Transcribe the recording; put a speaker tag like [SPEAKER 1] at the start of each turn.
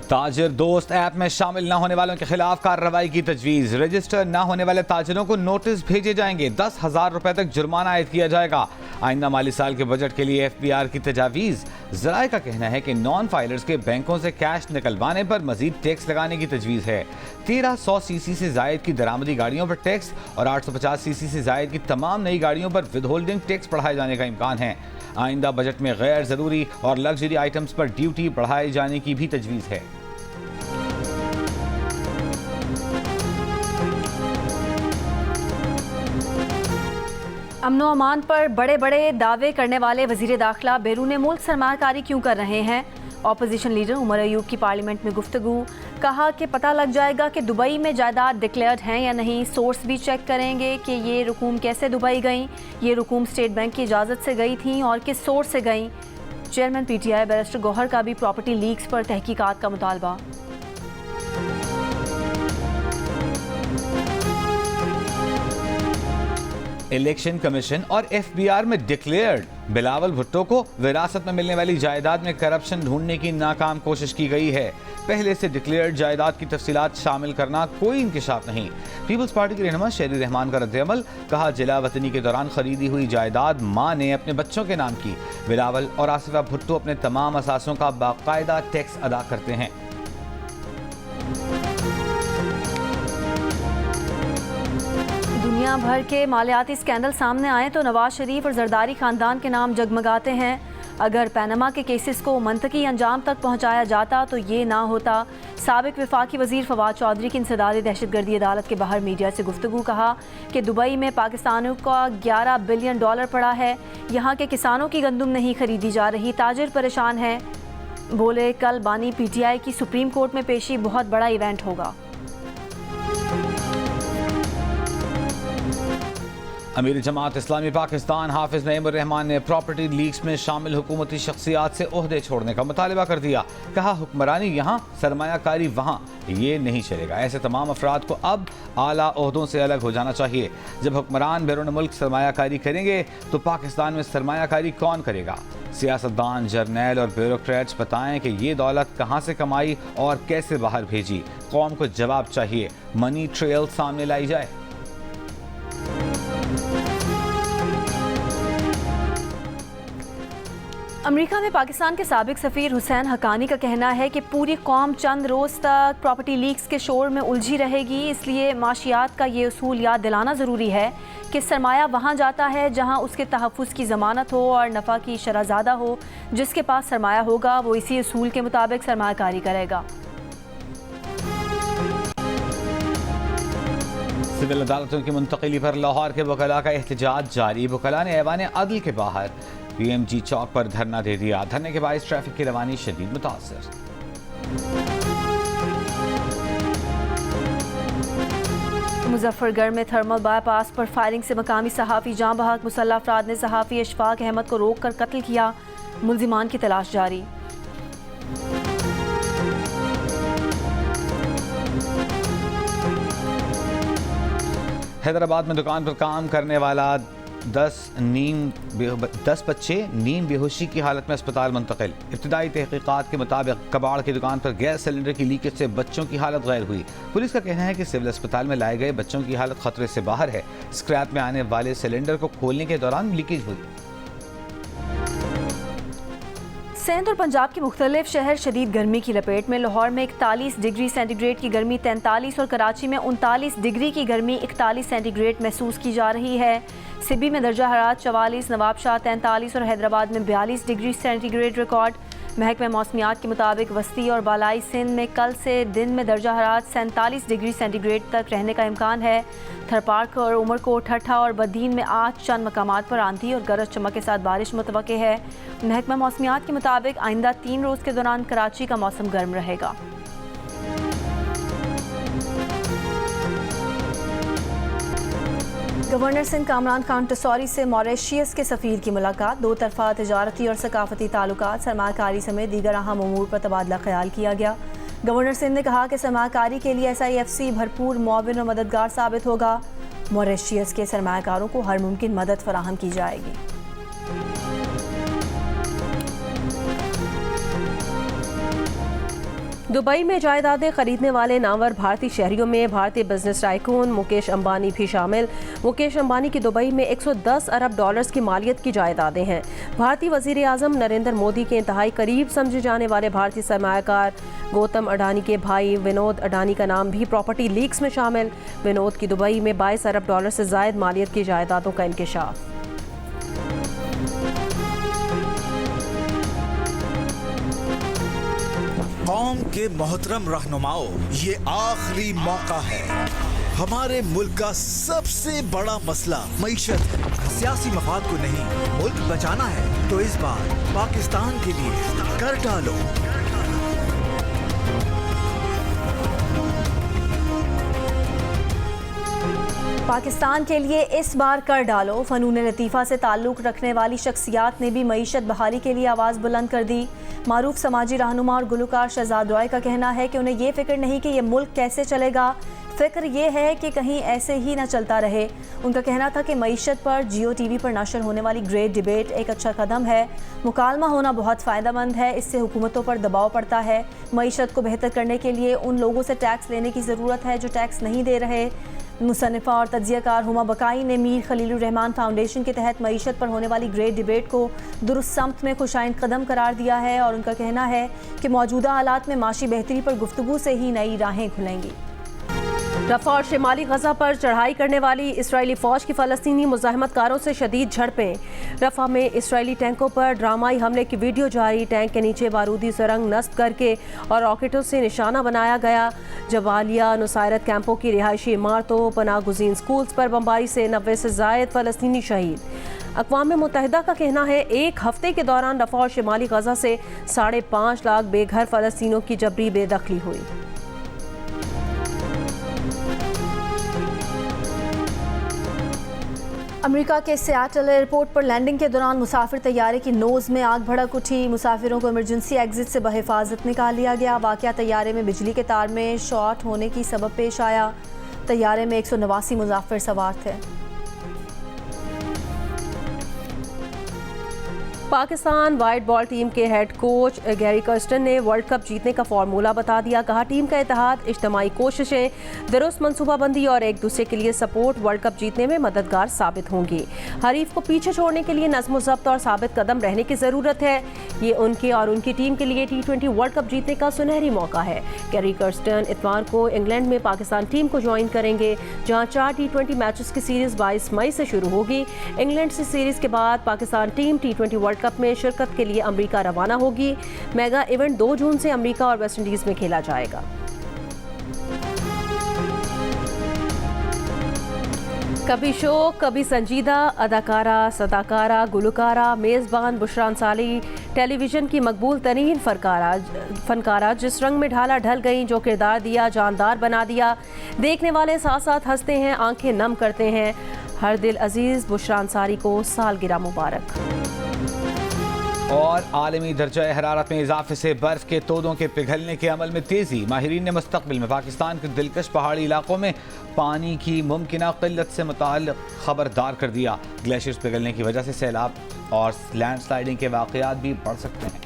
[SPEAKER 1] ताजिर दोस्त ऐप में शामिल न होने वालों के खिलाफ कार्रवाई की तजवीज़। रजिस्टर न होने वाले ताजिरों को नोटिस भेजे जाएंगे। 10,000 रुपए तक जुर्माना आयद किया जाएगा। आइंदा माली साल के बजट के लिए FBR की तजावीज़। ज़राए का कहना है कि नॉन फाइलर्स के बैंकों से कैश निकलवाने पर मजीद टैक्स लगाने की तजवीज़ है। 1300 सीसी से जायद की दरामदी गाड़ियों पर टैक्स और 850 सीसी से जायद की तमाम नई गाड़ियों पर विदहोल्डिंग टैक्स बढ़ाए जाने का इम्कान है। आइंदा बजट में गैर ज़रूरी और लग्जरी आइटम्स पर ड्यूटी बढ़ाए जाने की भी तजवीज़ है।
[SPEAKER 2] अमनो अमान पर बड़े बड़े दावे करने वाले वजीर दाखिला बैरून मुल्क सरमाकारी क्यों कर रहे हैं? ऑपोजिशन लीडर उमर अयूब की पार्लियामेंट में गुफ्तगू। कहा कि पता लग जाएगा कि दुबई में जायदाद डिक्लेयर्ड हैं या नहीं। सोर्स भी चेक करेंगे कि ये रकूम कैसे दुबई गई। ये रकूम स्टेट बैंक की इजाज़त से गई थी और किस सोर्स से गई। चेयरमैन PTI बैरिस्टर गौहर का भी प्रॉपर्टी लीक्स पर तहकीकात का मुतालबा।
[SPEAKER 1] इलेक्शन कमीशन और FBR में डिक्लेयर्ड बिलावल भुट्टो को विरासत में मिलने वाली जायदाद में करप्शन ढूंढने की नाकाम कोशिश की गई है। पहले से डिक्लेयर्ड जायदाद की तफसीलात शामिल करना कोई इंकिशाफ नहीं। पीपल्स पार्टी के रहनुमा शेरी रहमान का रद्द-ए-अमल। कहा जिला वतनी के दौरान खरीदी हुई जायदाद मां ने अपने बच्चों के नाम की। बिलावल और आसिफा भुट्टो अपने तमाम असासों का बाकायदा टैक्स अदा करते हैं।
[SPEAKER 2] दुनिया भर के मालियाती स्कैंडल सामने आए तो नवाज शरीफ और जरदारी खानदान के नाम जगमगाते हैं। अगर पैनमा के केसेस को मंतकी अंजाम तक पहुंचाया जाता तो ये ना होता। साबिक वफाकी वजीर फवाद चौधरी की इंसदादी दहशतगर्दी अदालत के बाहर मीडिया से गुफ्तगू। कहा कि दुबई में पाकिस्तानियों का $11 बिलियन पड़ा है। यहाँ के किसानों की गंदुम नहीं खरीदी जा रही। ताजिर परेशान है। बोले कल बानी PTI की सुप्रीम कोर्ट में पेशी बहुत बड़ा इवेंट होगा।
[SPEAKER 1] अमीर जमात इस्लामी पाकिस्तान हाफिज नईमुर रहमान ने प्रॉपर्टी लीक्स में शामिल हुकूमती शख्सियात से ओहदे छोड़ने का मुतालबा कर दिया। कहा हुक्मरानी यहाँ, सरमायाकारी वहाँ, ये नहीं चलेगा। ऐसे तमाम अफराद को अब आला ओहदों से अलग हो जाना चाहिए। जब हुक्मरान बैरून मुल्क सरमायाकारी करेंगे तो पाकिस्तान में सरमायाकारी कौन करेगा? सियासतदान, जर्नैल और ब्यूरोक्रेट्स बताएं कि ये दौलत कहाँ से कमाई और कैसे बाहर भेजी। कौम को जवाब चाहिए। मनी ट्रेल सामने लाई जाए।
[SPEAKER 2] अमेरिका में पाकिस्तान के साबिक सफ़ीर हुसैन हक्कानी का कहना है कि पूरी कौम चंद रोज़ तक प्रॉपर्टी लीक्स के शोर में उलझी रहेगी। इसलिए माशियात का ये उसूल याद दिलाना ज़रूरी है कि सरमाया वहाँ जाता है जहाँ उसके तहफ़्फ़ुज़ की ज़मानत हो और नफ़ा की शरह ज़्यादा हो। जिसके पास सरमाया होगा वो इसी उसूल के मुताबिक सरमायाकारी करेगा।
[SPEAKER 1] सिविल अदालतों की मुंतकिली पर लाहौर के वकला का एहतजाज जारी। वकला ने ऐवान अदल के बाहर PMG चौक पर धरना दे दिया। धरने के बायस ट्रैफिक की रवानी शदीद मुतासर।
[SPEAKER 2] मुजफ्फरगढ़ में थर्मल बाईपास पर फायरिंग से मकामी सहाफ़ी जाँ बहक। मुसल्लह अफराद ने सहाफ़ी अशफाक अहमद को रोक कर कत्ल किया। मुल्जिमान की तलाश जारी।
[SPEAKER 1] हैदराबाद में दुकान पर काम करने वाला 10 बच्चे नीम बेहोशी की हालत में अस्पताल मुंतकिल। इब्तिदाई तहकीकात के मुताबिक कबाड़ की दुकान पर गैस सिलेंडर की लीकेज से बच्चों की हालत गैर हुई। पुलिस का कहना है कि सिविल अस्पताल में लाए गए बच्चों की हालत खतरे से बाहर है। स्क्रैप में आने वाले सिलेंडर को खोलने के दौरान लीकेज हुई।
[SPEAKER 2] सिंध और पंजाब के मुख्तलिफ शहर शदीद गर्मी की लपेट में। लाहौर में 41 डिग्री सेंटीग्रेड की गर्मी 43 और कराची में 39 डिग्री की गर्मी 41 सेंटीग्रेड महसूस की जा रही है। सिबी में दर्जा हरारत 44, नवाबशाह 43 और हैदराबाद में 42 डिग्री सेंटीग्रेड रिकॉर्ड। महकमा मौसमियात के मुताबिक वस्ती और बालाई सिंध में कल से दिन में दर्जा हरारत 47 डिग्री सेंटीग्रेड तक रहने का इम्कान है। थरपार्क और उमरकोट, ठट्ठा और बदीन में आज चंद मकामात पर आंधी और गरज चमक के साथ बारिश मुतवक्के है। महकमा मौसमियात के मुताबिक आइंदा 3 रोज़ के दौरान कराची का मौसम गर्म रहेगा। गवर्नर सिंध कामरान खान टसौरी से मॉरिशस के सफ़ीर की मुलाकात। दो तरफ़ा तजारती और सकाफती ताल्लुकात, सरमाकारी समेत दीगर अहम उमूर पर तबादला ख्याल किया गया। गवर्नर सिंध ने कहा कि सरमाकारी के लिए SIFC भरपूर मुआविन और मददगार साबित होगा। मॉरिशस के सरमाकारों को हर मुमकिन मदद फराहम की जाएगी।
[SPEAKER 3] दुबई में जायदादें खरीदने वाले नामवर भारतीय शहरियों में भारतीय बिजनेस टाइकून मुकेश अंबानी भी शामिल। मुकेश अंबानी की दुबई में 110 अरब डॉलर्स की मालियत की जायदादें हैं। भारतीय वजीर आजम नरेंद्र मोदी के इंतहाई करीब समझे जाने वाले भारतीय सरमायाकार गौतम अडानी के भाई विनोद अडानी का नाम भी प्रॉपर्टी लीक्स में शामिल। विनोद की दुबई में 22 अरब डॉलर से जायद मालियत की जायदादों का इंकशाफ।
[SPEAKER 4] कौम के मोहतरम रहनुमाओं, ये आखिरी मौका है। हमारे मुल्क का सबसे बड़ा मसला मईशत है। सियासी मफाद को नहीं, मुल्क बचाना है तो इस बार पाकिस्तान के लिए कर डालो।
[SPEAKER 2] पाकिस्तान के लिए इस बार कर डालो। फ़नून लतीफ़ा से ताल्लुक़ रखने वाली शख्सियात ने भी मईशत बहाली के लिए आवाज़ बुलंद कर दी। मारूफ समाजी रहनुमा और गुलकार शहजाद रॉय का कहना है कि उन्हें ये फ़िक्र नहीं कि ये मुल्क कैसे चलेगा, फ़िक्र ये है कि कहीं ऐसे ही ना चलता रहे। उनका कहना था कि मईशत पर जियो टीवी पर नशर होने वाली ग्रेट डिबेट एक अच्छा कदम है। मुकालमा होना बहुत फ़ायदेमंद है, इससे हुकूमतों पर दबाव पड़ता है। मईशत को बेहतर करने के लिए उन लोगों से टैक्स लेने की ज़रूरत है जो टैक्स नहीं दे रहे। मुसन्निफ़ा और तज्ज़ियाकार हुमा बकाई ने मीर खलीलुर रहमान फाउंडेशन के तहत मईशत पर होने वाली ग्रेट डिबेट को दुरुस्त समत में खुशाइंद कदम करार दिया है और उनका कहना है कि मौजूदा हालात में माशी बेहतरी पर गुफ्तगू से ही नई राहें खुलेंगी।
[SPEAKER 3] रफ़ा और शिमाली गजा पर चढ़ाई करने वाली इसराइली फ़ौज की फ़लस्तीनी मुज़ाहमतकारों से शदीद झड़पें। रफ़ा में इसराइली टैंकों पर ड्रामाई हमले की वीडियो जारी। टैंक के नीचे बारूदी सुरंग नस्ब करके और रॉकेटों से निशाना बनाया गया। जबालिया नुसायरत कैंपों की रिहायशी इमारतों, पनाह गुज़ीन स्कूल्स पर बमबारी से 90 से ज़ायद फ़लस्तीनी शहीद। अक़वाम मुत्तहिदा का कहना है एक हफ्ते के दौरान रफ़ा और शिमाली गजा से 5.5 लाख बेघर फ़लस्तीनियों की जबरी बेदखली हुई।
[SPEAKER 2] अमेरिका के सियाटल एयरपोर्ट पर लैंडिंग के दौरान मुसाफिर तैयारे की नोज़ में आग भड़क उठी। मुसाफिरों को इमरजेंसी एग्जिट से बहिफाजत निकाल लिया गया। वाक़या तैयारे में बिजली के तार में शॉर्ट होने की सबब पेश आया। तैयारे में 189 मुसाफिर सवार थे।
[SPEAKER 3] पाकिस्तान वाइट बॉल टीम के हेड कोच गैरी कर्स्टन ने वर्ल्ड कप जीतने का फार्मूला बता दिया। कहा टीम का इत्तेहाद, इज्तिमाई कोशिशें, दुरुस्त मनसूबाबंदी और एक दूसरे के लिए सपोर्ट वर्ल्ड कप जीतने में मददगार साबित होंगी। हरीफ को पीछे छोड़ने के लिए नज़्म ज़ब्त और साबित कदम रहने की ज़रूरत है। ये उनके और उनकी टीम के लिए T20 वर्ल्ड कप जीतने का सुनहरी मौका है। गैरी कर्स्टन इतवार को इंग्लैंड में पाकिस्तान टीम को ज्वाइन करेंगे, जहाँ 4 T20 मैचेस की सीरीज़ 22 मई से शुरू होगी। इंग्लैंड से सीरीज़ के बाद Pakistan team T20 world cup में शिरकत के लिए अमेरिका रवाना होगी। मेगा इवेंट 2 जून से अमेरिका और वेस्ट इंडीज में खेला जाएगा। कभी शोक कभी संजीदा, अदाकारा, सदाकारा, गुलकारा, मेज़बान बुशरा अंसारी टेलीविज़न की मकबूल तरीन फनकारा जिस रंग में ढाला ढल गई, जो किरदार दिया जानदार बना दिया। देखने वाले साथ साथ हंसते हैं, आंखें नम करते हैं। हर दिल अजीज़ बुशरा अंसारी को सालगिरह मुबारक।
[SPEAKER 1] और आलमी दर्जा हरारत में इजाफे से बर्फ के तोदों के पिघलने के अमल में तेज़ी। माहिरीन ने मुस्तक़बिल में पाकिस्तान के दिलकश पहाड़ी इलाकों में पानी की मुमकिना क़िल्लत से मुताल्लिक़ खबरदार कर दिया। ग्लेशियर्स पिघलने की वजह से सैलाब और लैंडस्लाइडिंग के वाक़यात भी बढ़ सकते हैं।